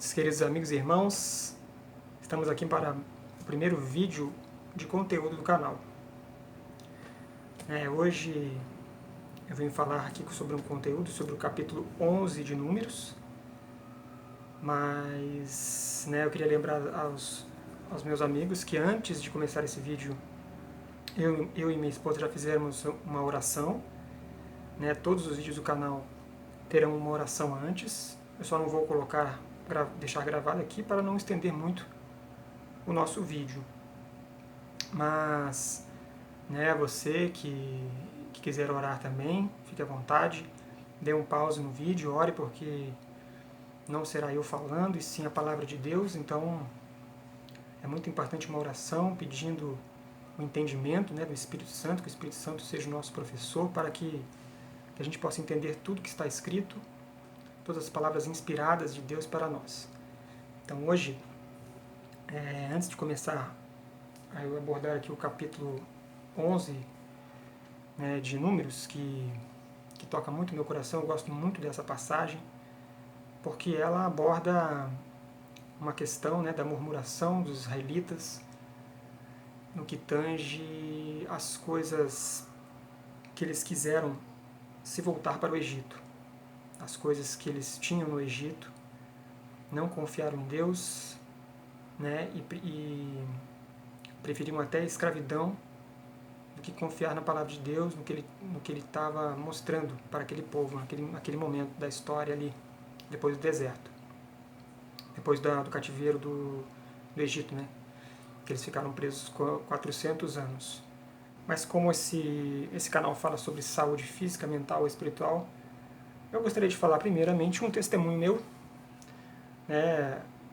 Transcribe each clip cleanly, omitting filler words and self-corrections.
noites, queridos amigos e irmãos. Estamos aqui para o primeiro vídeo de conteúdo do canal. Hoje eu vim falar aqui sobre um conteúdo sobre o capítulo 11 de Números, mas eu queria lembrar aos meus amigos que antes de começar esse vídeo, eu e minha esposa já fizemos uma oração. Todos os vídeos do canal terão uma oração antes. Eu só não vou deixar gravado aqui para não estender muito o nosso vídeo. Mas você que quiser orar também, fique à vontade, dê um pause no vídeo, ore, porque não será eu falando, e sim a palavra de Deus. Então é muito importante uma oração pedindo o entendimento do Espírito Santo, que o Espírito Santo seja o nosso professor, para que a gente possa entender tudo que está escrito, todas as palavras inspiradas de Deus para nós. Então hoje, antes de começar a eu abordar aqui o capítulo 11 de Números, que toca muito no meu coração, eu gosto muito dessa passagem, porque ela aborda uma questão da murmuração dos israelitas no que tange as coisas que eles quiseram se voltar para o Egito, as coisas que eles tinham no Egito, não confiaram em Deus, e preferiam até a escravidão do que confiar na palavra de Deus, no que ele estava mostrando para aquele povo, naquele momento da história ali, depois do deserto, depois do cativeiro do Egito, que eles ficaram presos 400 anos. Mas como esse canal fala sobre saúde física, mental e espiritual, eu gostaria de falar primeiramente um testemunho meu.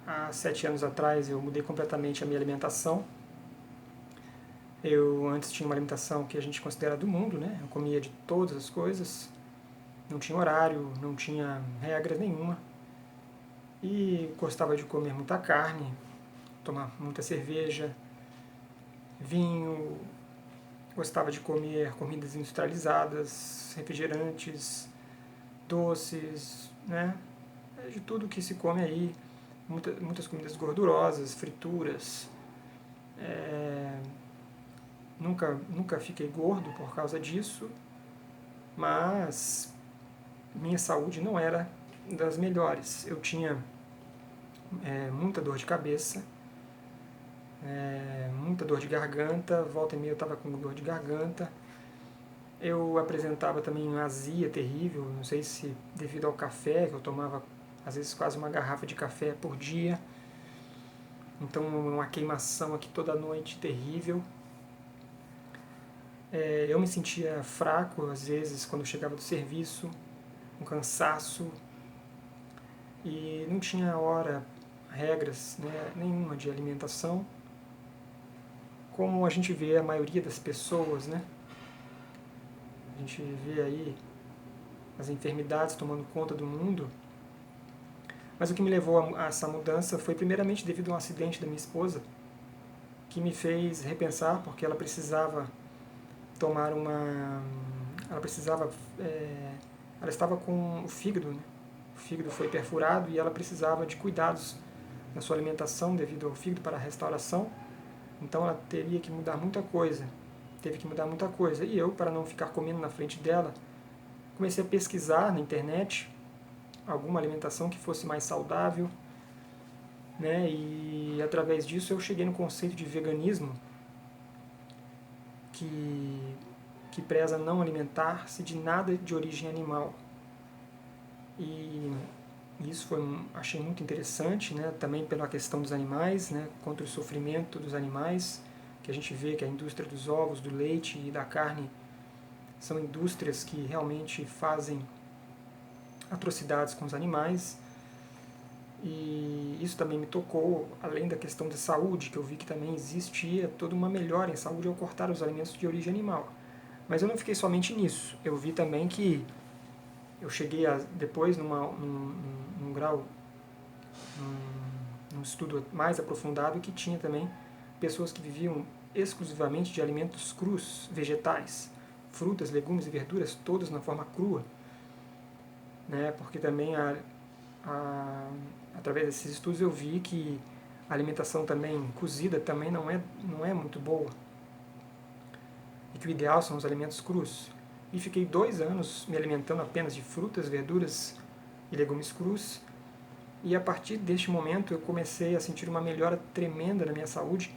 Há 7 anos atrás eu mudei completamente a minha alimentação. Eu antes tinha uma alimentação que a gente considera do mundo, eu comia de todas as coisas, não tinha horário, não tinha regra nenhuma, e gostava de comer muita carne, tomar muita cerveja, vinho, gostava de comer comidas industrializadas, refrigerantes, doces, de tudo que se come aí, muitas comidas gordurosas, frituras. Nunca fiquei gordo por causa disso, mas minha saúde não era das melhores. Eu tinha muita dor de cabeça, muita dor de garganta, volta e meia eu estava com dor de garganta. Eu apresentava também uma azia terrível, não sei se devido ao café, que eu tomava às vezes quase uma garrafa de café por dia. Então uma queimação aqui toda noite terrível. Eu me sentia fraco às vezes quando eu chegava do serviço, um cansaço, e não tinha regras nenhuma de alimentação, como a gente vê a maioria das pessoas, A gente vê aí as enfermidades tomando conta do mundo. Mas o que me levou a essa mudança foi primeiramente devido a um acidente da minha esposa, que me fez repensar, porque ela precisava tomar ela estava com o fígado, o fígado foi perfurado, e ela precisava de cuidados na sua alimentação devido ao fígado para a restauração. Então ela teve que mudar muita coisa, e eu, para não ficar comendo na frente dela, comecei a pesquisar na internet alguma alimentação que fosse mais saudável, e através disso eu cheguei no conceito de veganismo, que preza não alimentar-se de nada de origem animal. E isso achei muito interessante, também pela questão dos animais, contra o sofrimento dos animais, que a gente vê que a indústria dos ovos, do leite e da carne são indústrias que realmente fazem atrocidades com os animais. E isso também me tocou, além da questão da saúde, que eu vi que também existia toda uma melhora em saúde ao cortar os alimentos de origem animal. Mas eu não fiquei somente nisso, eu vi também que eu cheguei depois num grau, num estudo mais aprofundado, que tinha também pessoas que viviam exclusivamente de alimentos crus, vegetais, frutas, legumes e verduras, todas na forma crua, porque também através desses estudos eu vi que a alimentação também cozida também não é muito boa, e que o ideal são os alimentos crus. E fiquei 2 anos me alimentando apenas de frutas, verduras e legumes crus, e a partir deste momento eu comecei a sentir uma melhora tremenda na minha saúde.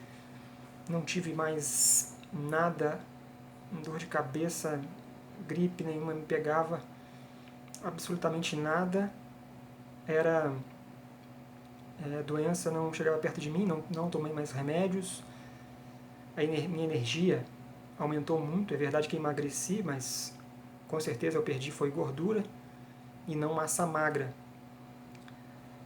Não tive mais nada, dor de cabeça, gripe nenhuma me pegava, absolutamente nada. Era doença não chegava perto de mim, não tomei mais remédios. Minha energia aumentou muito. É verdade que emagreci, mas com certeza eu perdi foi gordura e não massa magra.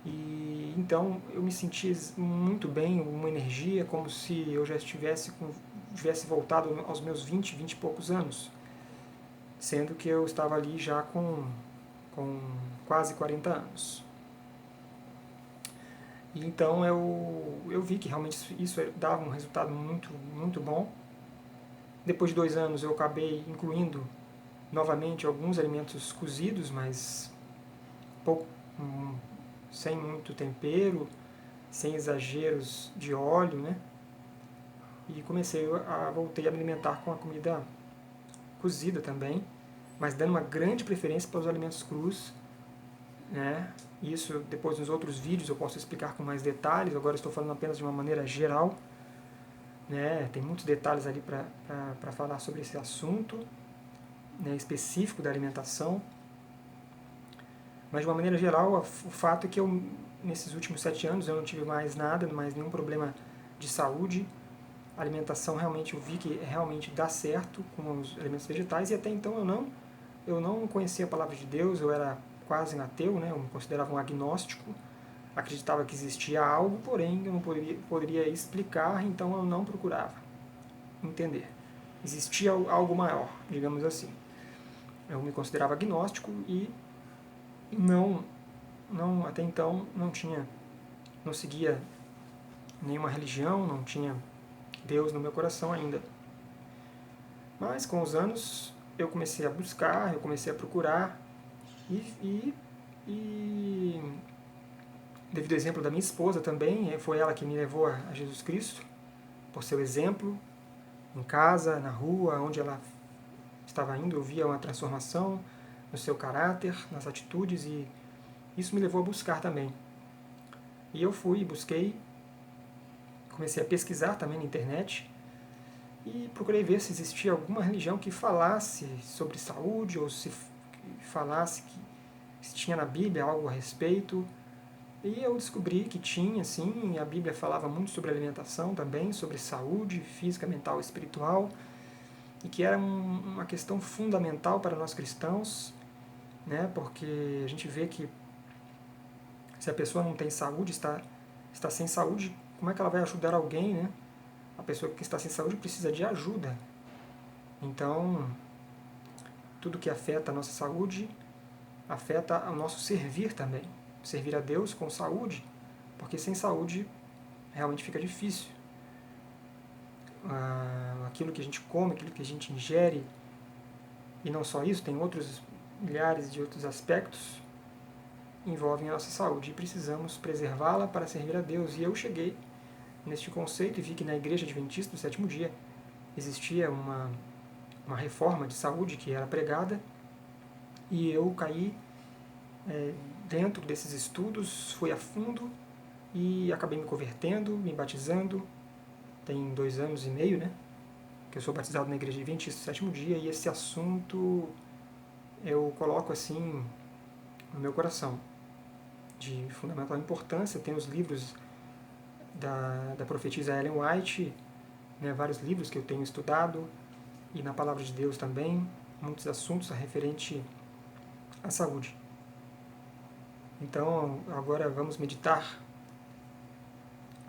E então eu me senti muito bem, uma energia, como se eu já tivesse voltado aos meus 20 e poucos anos, sendo que eu estava ali já com quase 40 anos. E então eu vi que realmente isso dava um resultado muito, muito bom. Depois de 2 anos eu acabei incluindo novamente alguns alimentos cozidos, mas pouco, sem muito tempero, sem exageros de óleo, né? E voltei a me alimentar com a comida cozida também, mas dando uma grande preferência para os alimentos crus, né? Isso depois nos outros vídeos eu posso explicar com mais detalhes. Agora estou falando apenas de uma maneira geral, né? Tem muitos detalhes ali para falar sobre esse assunto, né, específico da alimentação. Mas de uma maneira geral, o fato é que nesses últimos 7 anos eu não tive mais nada, mais nenhum problema de saúde. A alimentação realmente eu vi que realmente dá certo com os alimentos vegetais, e até então eu não conhecia a palavra de Deus, eu era quase ateu, né? Eu me considerava um agnóstico, acreditava que existia algo, porém eu não poderia explicar, então eu não procurava entender. Existia algo maior, digamos assim. Eu me considerava agnóstico e até então não seguia nenhuma religião, não tinha Deus no meu coração ainda. Mas com os anos eu comecei a buscar, eu comecei a procurar, e devido ao exemplo da minha esposa também, foi ela que me levou a Jesus Cristo, por seu exemplo, em casa, na rua, onde ela estava indo, eu via uma transformação no seu caráter, nas atitudes, e isso me levou a buscar também. E eu busquei, comecei a pesquisar também na internet, e procurei ver se existia alguma religião que falasse sobre saúde, ou se falasse se tinha na Bíblia algo a respeito. E eu descobri que tinha, sim, a Bíblia falava muito sobre alimentação também, sobre saúde física, mental e espiritual, e que era uma questão fundamental para nós cristãos, né? Porque a gente vê que se a pessoa não tem saúde, está sem saúde, como é que ela vai ajudar alguém, né? A pessoa que está sem saúde precisa de ajuda. Então, tudo que afeta a nossa saúde afeta o nosso servir também. Servir a Deus com saúde, porque sem saúde realmente fica difícil. Aquilo que a gente come, aquilo que a gente ingere, e não só isso, tem outros milhares de outros aspectos envolvem a nossa saúde, e precisamos preservá-la para servir a Deus. E eu cheguei neste conceito e vi que na Igreja Adventista do Sétimo Dia existia uma reforma de saúde que era pregada, e eu caí dentro desses estudos, fui a fundo e acabei me convertendo, me batizando. Tem 2 anos e meio, né, que eu sou batizado na Igreja Adventista do Sétimo Dia, e esse assunto eu coloco assim no meu coração, de fundamental importância. Tem os livros da profetisa Ellen White, né, vários livros que eu tenho estudado, e na Palavra de Deus também, muitos assuntos referente à saúde. Então, agora vamos meditar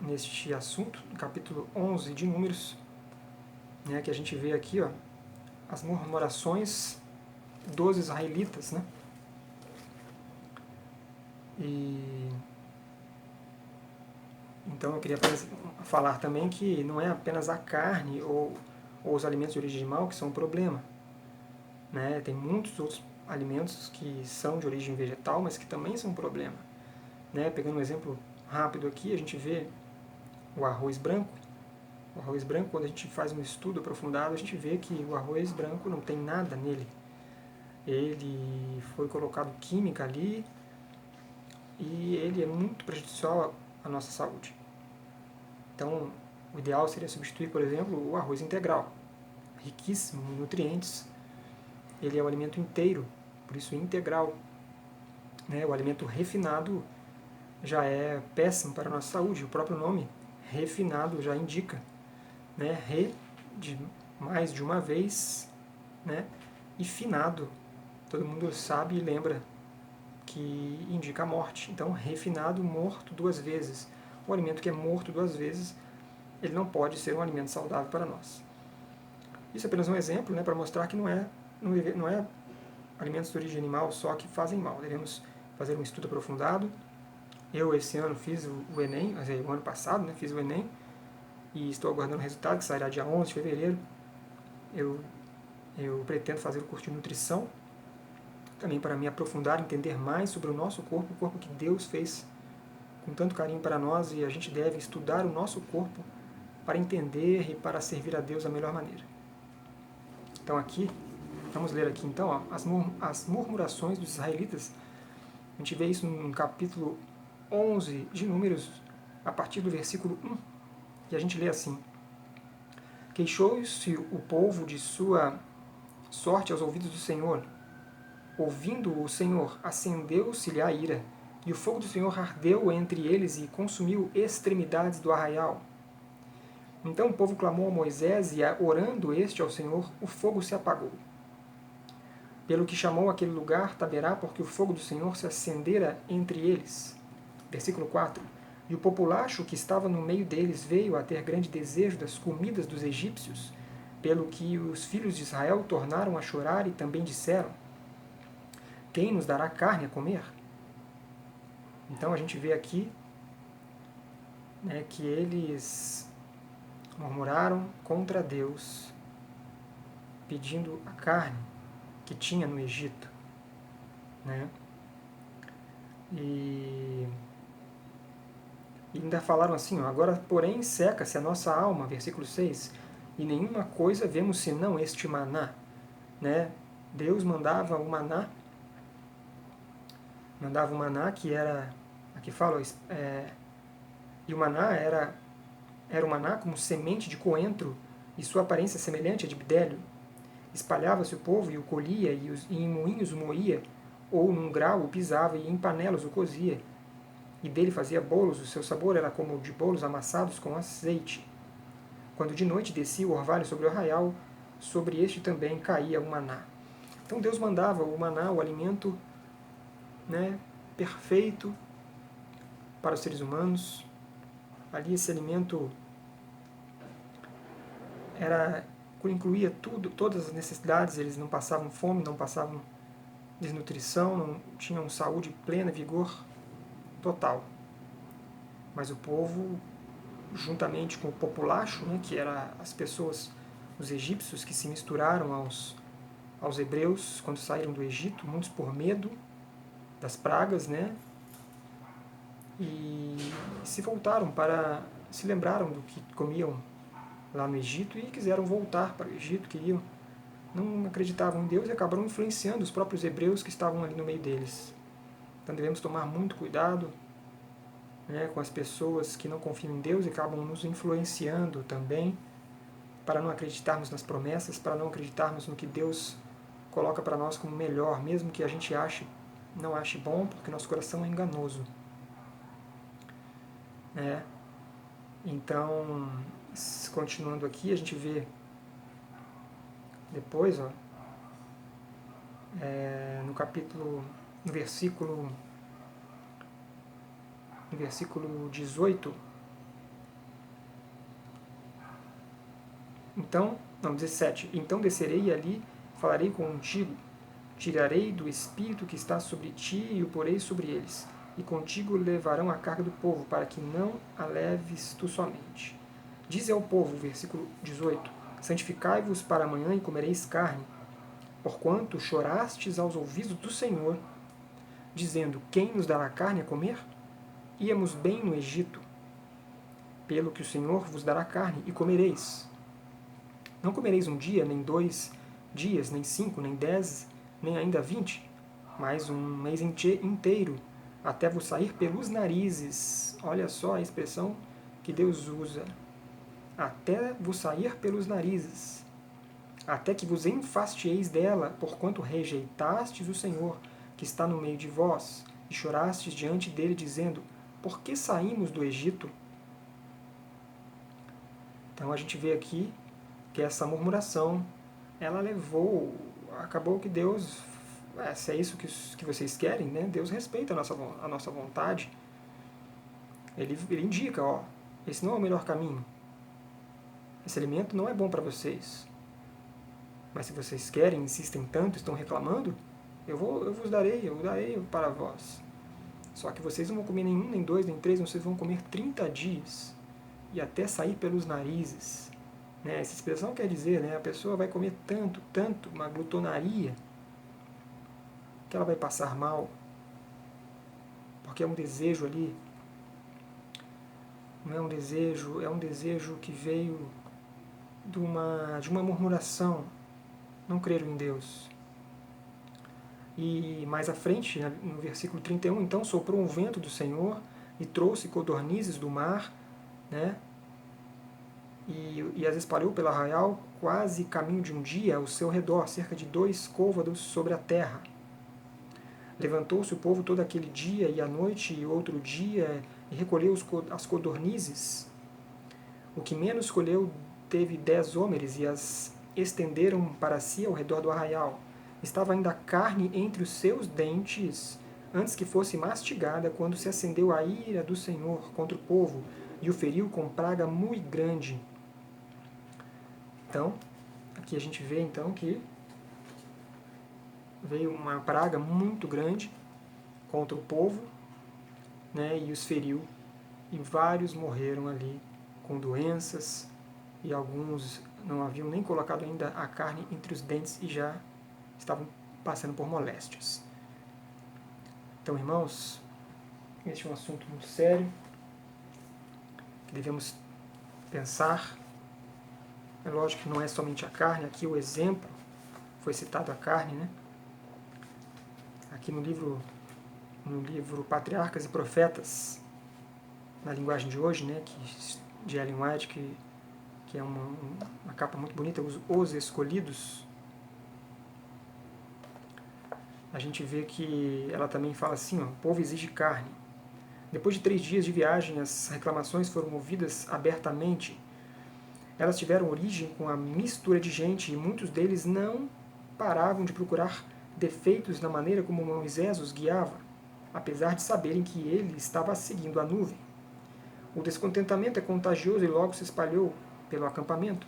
neste assunto, no capítulo 11 de Números, né, que a gente vê aqui, ó, as murmurações dos israelitas, né? E então eu queria falar também que não é apenas a carne ou os alimentos de origem animal que são um problema, né? Tem muitos outros alimentos que são de origem vegetal, mas que também são um problema. Né? Pegando um exemplo rápido aqui, a gente vê o arroz branco. O arroz branco, quando a gente faz um estudo aprofundado, a gente vê que o arroz branco não tem nada nele. Ele foi colocado química ali e ele é muito prejudicial à nossa saúde. Então, o ideal seria substituir, por exemplo, o arroz integral, riquíssimo em nutrientes. Ele é o alimento inteiro, por isso integral. Né? O alimento refinado já é péssimo para a nossa saúde. O próprio nome, refinado, já indica. Né? Re, de mais de uma vez, né? E finado, todo mundo sabe e lembra que indica a morte. Então, refinado, morto duas vezes. O alimento que é morto duas vezes, ele não pode ser um alimento saudável para nós. Isso é apenas um exemplo, né, para mostrar que não é alimentos de origem animal só que fazem mal. Devemos fazer um estudo aprofundado. Eu, esse ano, fiz o Enem, o ano passado, né, fiz o Enem, e estou aguardando o resultado, que sairá dia 11 de fevereiro. Eu pretendo fazer o curso de nutrição, também para me aprofundar, entender mais sobre o nosso corpo, o corpo que Deus fez com tanto carinho para nós, e a gente deve estudar o nosso corpo para entender e para servir a Deus da melhor maneira. Então aqui, vamos ler aqui então, ó, as murmurações dos israelitas. A gente vê isso no capítulo 11 de Números, a partir do versículo 1, e a gente lê assim: Queixou-se o povo de sua sorte aos ouvidos do Senhor. Ouvindo o Senhor, acendeu-se-lhe a ira, e o fogo do Senhor ardeu entre eles e consumiu extremidades do arraial. Então o povo clamou a Moisés, e orando este ao Senhor, o fogo se apagou. Pelo que chamou aquele lugar Taberá, porque o fogo do Senhor se acendera entre eles. Versículo 4. E o populacho que estava no meio deles veio a ter grande desejo das comidas dos egípcios, pelo que os filhos de Israel tornaram a chorar e também disseram: Quem nos dará carne a comer? Então a gente vê aqui, né, que eles murmuraram contra Deus, pedindo a carne que tinha no Egito. Né? E ainda falaram assim, ó, agora porém seca-se a nossa alma, versículo 6, e nenhuma coisa vemos senão este maná. Né? Deus mandava o maná que era, aqui fala, e o maná era o maná como semente de coentro, e sua aparência semelhante à de bidélio. Espalhava-se o povo e o colhia, e em moinhos o moía, ou num grau o pisava, e em panelas o cozia. E dele fazia bolos, o seu sabor era como o de bolos amassados com azeite. Quando de noite descia o orvalho sobre o arraial, sobre este também caía o maná. Então Deus mandava o maná, o alimento, né, perfeito para os seres humanos. Ali esse alimento incluía todas as necessidades, eles não passavam fome, não passavam desnutrição, não tinham saúde plena, vigor total. Mas o povo, juntamente com o populacho, né, que eram as pessoas, os egípcios, que se misturaram aos hebreus quando saíram do Egito, muitos por medo das pragas, né, e se voltaram se lembraram do que comiam lá no Egito e quiseram voltar para o Egito, não acreditavam em Deus e acabaram influenciando os próprios hebreus que estavam ali no meio deles. Então devemos tomar muito cuidado, né, com as pessoas que não confiam em Deus e acabam nos influenciando também, para não acreditarmos nas promessas, para não acreditarmos no que Deus coloca para nós como melhor, mesmo que a gente não ache bom, porque nosso coração é enganoso. Então, continuando aqui, a gente vê depois, ó, no versículo 18, então, não, 17, então descerei e ali falarei contigo, tirarei do espírito que está sobre ti e o porei sobre eles, e contigo levarão a carga do povo, para que não a leves tu somente. Dize ao povo, versículo 18, santificai-vos para amanhã e comereis carne, porquanto chorastes aos ouvidos do Senhor, dizendo, quem nos dará carne a comer? íamos bem no Egito, pelo que o Senhor vos dará carne e comereis. Não comereis um dia, nem 2 dias, nem 5, nem 10, nem ainda 20, mas um mês inteiro, até vos sair pelos narizes. Olha só a expressão que Deus usa. Até vos sair pelos narizes. Até que vos enfastieis dela, porquanto rejeitastes o Senhor, que está no meio de vós, e chorastes diante dele, dizendo, por que saímos do Egito? Então a gente vê aqui que essa murmuração, ela acabou que Deus, se é isso que vocês querem, né? Deus respeita a nossa vontade. Ele indica, ó, esse não é o melhor caminho. Esse alimento não é bom para vocês. Mas se vocês querem, insistem tanto, estão reclamando, eu vos darei, eu darei para vós. Só que vocês não vão comer nenhum, nem 2, nem 3, vocês vão comer 30 dias. E até sair pelos narizes. Né? Essa expressão quer dizer, né, a pessoa vai comer tanto, uma glutonaria, que ela vai passar mal. Porque é um desejo ali. Não é um desejo que veio de uma murmuração. Não creram em Deus. E mais à frente, no versículo 31, então soprou um vento do Senhor e trouxe codornizes do mar, né? E as espalhou pelo arraial, quase caminho de um dia ao seu redor, cerca de 2 côvados sobre a terra. Levantou-se o povo todo aquele dia e à noite e outro dia, e recolheu as codornizes. O que menos colheu teve 10 homeres, e as estenderam para si ao redor do arraial. Estava ainda a carne entre os seus dentes, antes que fosse mastigada, quando se acendeu a ira do Senhor contra o povo, e o feriu com praga muito grande. Então, aqui a gente vê então que veio uma praga muito grande contra o povo, né, e os feriu, e vários morreram ali com doenças, e alguns não haviam nem colocado ainda a carne entre os dentes e já estavam passando por moléstias. Então, irmãos, este é um assunto muito sério, que devemos pensar. É lógico que não é somente a carne, aqui o exemplo foi citado a carne, né? Aqui no livro Patriarcas e Profetas, na linguagem de hoje, né, de Ellen White, que é uma capa muito bonita, Os Escolhidos, a gente vê que ela também fala assim, ó, o povo exige carne. Depois de 3 dias de viagem, as reclamações foram ouvidas abertamente. Elas tiveram origem com a mistura de gente, e muitos deles não paravam de procurar defeitos na maneira como Moisés os guiava, apesar de saberem que ele estava seguindo a nuvem. O descontentamento é contagioso e logo se espalhou pelo acampamento.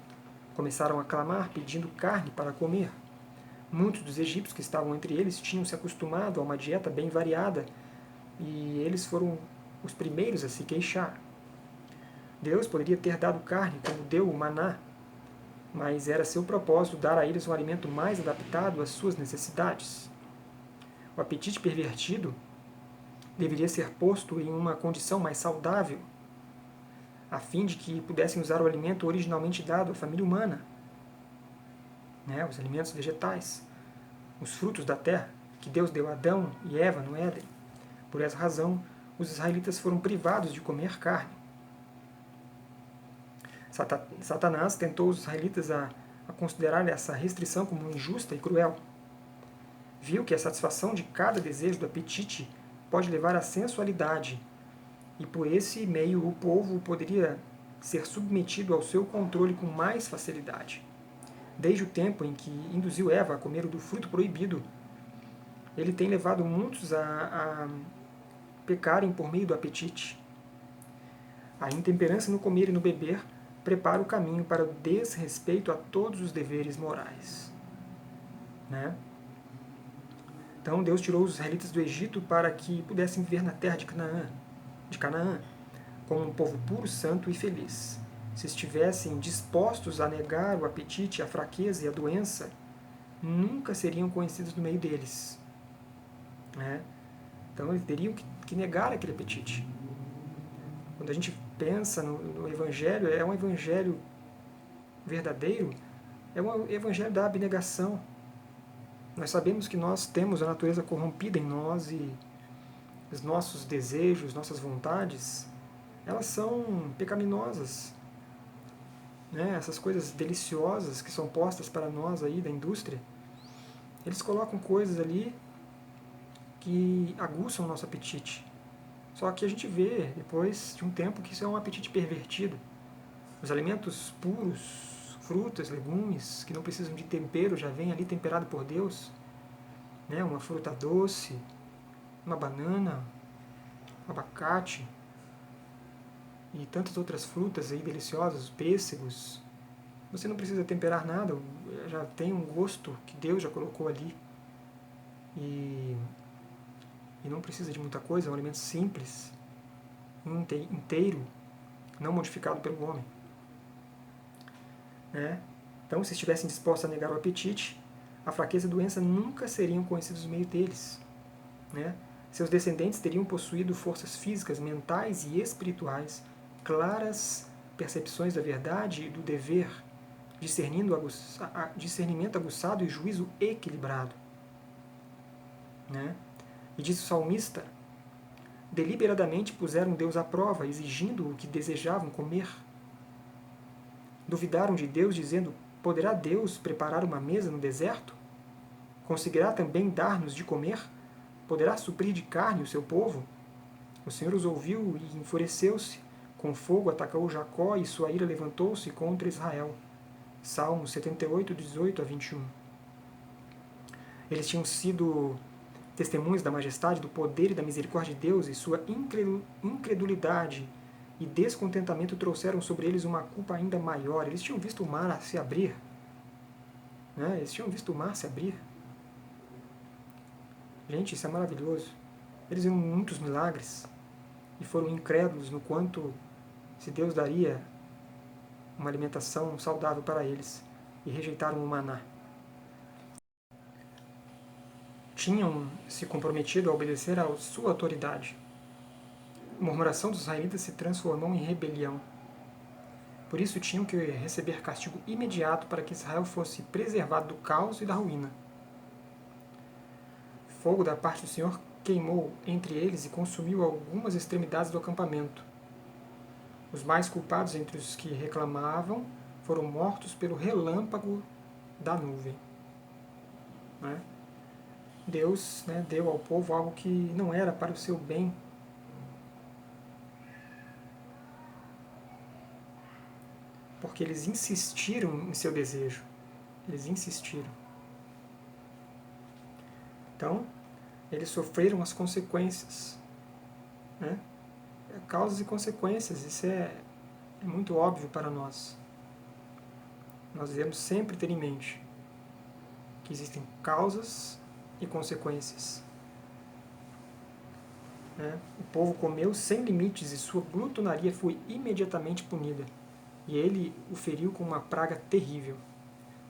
Começaram a clamar, pedindo carne para comer. Muitos dos egípcios que estavam entre eles tinham se acostumado a uma dieta bem variada, e eles foram os primeiros a se queixar. Deus poderia ter dado carne, como deu o maná, mas era seu propósito dar a eles um alimento mais adaptado às suas necessidades. O apetite pervertido deveria ser posto em uma condição mais saudável, a fim de que pudessem usar o alimento originalmente dado à família humana, né, os alimentos vegetais, os frutos da terra, que Deus deu a Adão e Eva no Éden. Por essa razão, os israelitas foram privados de comer carne. Satanás tentou os israelitas a considerar essa restrição como injusta e cruel. Viu que a satisfação de cada desejo do apetite pode levar à sensualidade, e por esse meio o povo poderia ser submetido ao seu controle com mais facilidade. Desde o tempo em que induziu Eva a comer do fruto proibido, ele tem levado muitos a pecarem por meio do apetite. A intemperança no comer e no beber prepara o caminho para o desrespeito a todos os deveres morais. Né? Então Deus tirou os israelitas do Egito para que pudessem viver na terra de Canaã, como um povo puro, santo e feliz. Se estivessem dispostos a negar o apetite, a fraqueza e a doença, nunca seriam conhecidos no meio deles. Né? Então eles teriam que negar aquele apetite. Quando a gente pensa no Evangelho, é um Evangelho verdadeiro, é um Evangelho da abnegação. Nós sabemos que nós temos a natureza corrompida em nós e os nossos desejos, nossas vontades, elas são pecaminosas. Né? Essas coisas deliciosas que são postas para nós aí da indústria, eles colocam coisas ali que aguçam o nosso apetite. Só que a gente vê, depois de um tempo, que isso é um apetite pervertido. Os alimentos puros, frutas, legumes, que não precisam de tempero, já vem ali temperado por Deus. Né? Uma fruta doce, uma banana, um abacate e tantas outras frutas aí deliciosas, pêssegos. Você não precisa temperar nada, já tem um gosto que Deus já colocou ali. E não precisa de muita coisa, é um alimento simples, inteiro, não modificado pelo homem. Né? Então, se estivessem dispostos a negar o apetite, a fraqueza e a doença nunca seriam conhecidos no meio deles. Né? Seus descendentes teriam possuído forças físicas, mentais e espirituais, claras percepções da verdade e do dever, discernimento aguçado e juízo equilibrado. Né? E diz o salmista, deliberadamente puseram Deus à prova, exigindo o que desejavam comer. Duvidaram de Deus, dizendo, poderá Deus preparar uma mesa no deserto? Conseguirá também dar-nos de comer? Poderá suprir de carne o seu povo? O Senhor os ouviu e enfureceu-se. Com fogo atacou Jacó e sua ira levantou-se contra Israel. Salmos 78, 18 a 21. Eles tinham sido testemunhas da majestade, do poder e da misericórdia de Deus, e sua incredulidade e descontentamento trouxeram sobre eles uma culpa ainda maior. Eles tinham visto o mar se abrir. Né? Eles tinham visto o mar se abrir. Gente, isso é maravilhoso. Eles viram muitos milagres e foram incrédulos no quanto se Deus daria uma alimentação saudável para eles e rejeitaram o maná. Tinham se comprometido a obedecer à sua autoridade. A murmuração dos israelitas se transformou em rebelião. Por isso tinham que receber castigo imediato para que Israel fosse preservado do caos e da ruína. Fogo da parte do Senhor queimou entre eles e consumiu algumas extremidades do acampamento. Os mais culpados entre os que reclamavam foram mortos pelo relâmpago da nuvem. Né? Deus, né, deu ao povo algo que não era para o seu bem. Porque eles insistiram em seu desejo. Eles insistiram. Então, eles sofreram as consequências. Né? Causas e consequências, isso é muito óbvio para nós. Nós devemos sempre ter em mente que existem causas e consequências. Né? O povo comeu sem limites e sua glutonaria foi imediatamente punida. E ele o feriu com uma praga terrível.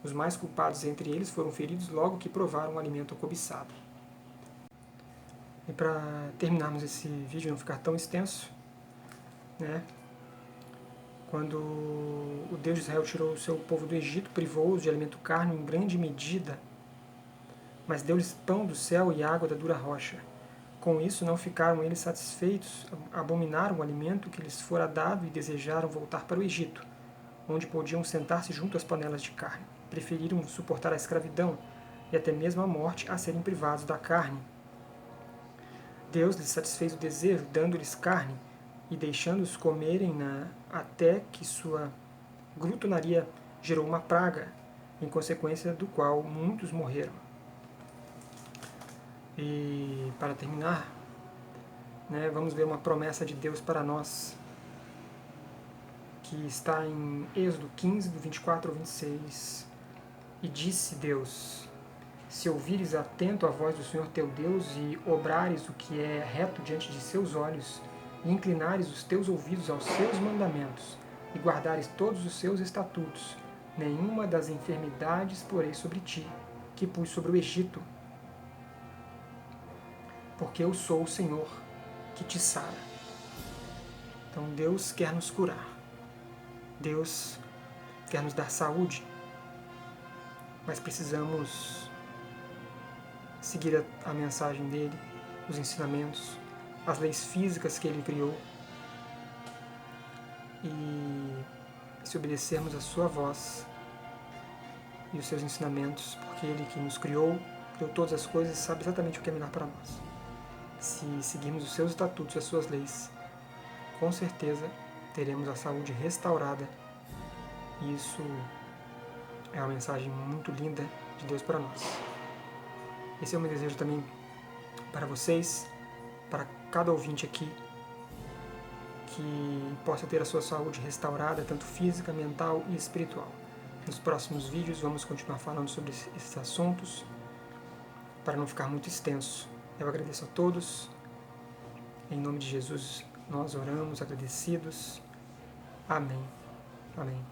Os mais culpados entre eles foram feridos logo que provaram o alimento cobiçado. E para terminarmos esse vídeo, não ficar tão extenso, né? Quando o Deus de Israel tirou o seu povo do Egito, privou-os de alimento carne em grande medida, mas deu-lhes pão do céu e água da dura rocha. Com isso não ficaram eles satisfeitos, abominaram o alimento que lhes fora dado e desejaram voltar para o Egito, onde podiam sentar-se junto às panelas de carne. Preferiram suportar a escravidão e até mesmo a morte a serem privados da carne. Deus lhes satisfez o desejo, dando-lhes carne e deixando-os comerem até que sua glutonaria gerou uma praga, em consequência do qual muitos morreram. E para terminar, né, vamos ver uma promessa de Deus para nós, que está em Êxodo 15, do 24 ao 26. E disse Deus, se ouvires atento a voz do Senhor teu Deus e obrares o que é reto diante de seus olhos, e inclinares os teus ouvidos aos seus mandamentos, e guardares todos os seus estatutos, nenhuma das enfermidades porei sobre ti, que pus sobre o Egito, porque eu sou o Senhor que te sara. Então Deus quer nos curar, Deus quer nos dar saúde, mas precisamos seguir a mensagem dele, os ensinamentos, as leis físicas que ele criou, e se obedecermos a sua voz e os seus ensinamentos, porque ele que nos criou todas as coisas e sabe exatamente o que é melhor para nós. Se seguirmos os seus estatutos e as suas leis, com certeza teremos a saúde restaurada, e isso é uma mensagem muito linda de Deus para nós. Esse é o meu desejo também para vocês, para cada ouvinte aqui, que possa ter a sua saúde restaurada, tanto física, mental e espiritual. Nos próximos vídeos vamos continuar falando sobre esses assuntos, para não ficar muito extenso. Eu agradeço a todos. Em nome de Jesus nós oramos agradecidos. Amém. Amém.